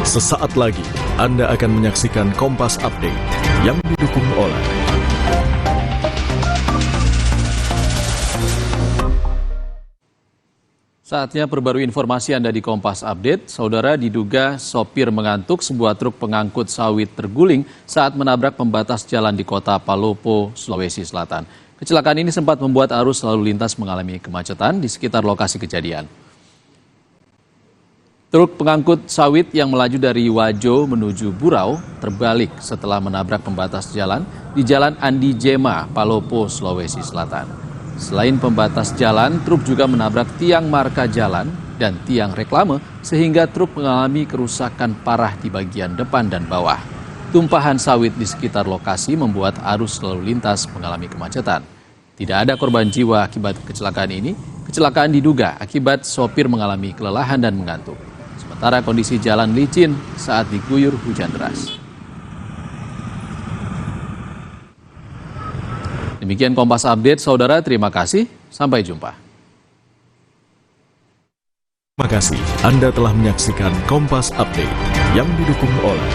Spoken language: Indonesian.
Sesaat lagi Anda akan menyaksikan Kompas Update yang didukung oleh Saatnya perbarui informasi Anda di Kompas Update. Saudara, diduga sopir mengantuk sebuah truk pengangkut sawit terguling saat menabrak pembatas jalan di kota Palopo, Sulawesi Selatan. Kecelakaan ini sempat membuat arus lalu lintas mengalami kemacetan di sekitar lokasi kejadian. Truk pengangkut sawit yang melaju dari Wajo menuju Burau terbalik setelah menabrak pembatas jalan di Jalan Andi Jema, Palopo, Sulawesi Selatan. Selain pembatas jalan, truk juga menabrak tiang marka jalan dan tiang reklame sehingga truk mengalami kerusakan parah di bagian depan dan bawah. Tumpahan sawit di sekitar lokasi membuat arus lalu lintas mengalami kemacetan. Tidak ada korban jiwa akibat kecelakaan ini. Kecelakaan diduga akibat sopir mengalami kelelahan dan mengantuk. Sementara kondisi jalan licin saat diguyur hujan deras. Demikian Kompas Update, Saudara. Terima kasih. Sampai jumpa. Terima kasih Anda telah menyaksikan Kompas Update yang didukung oleh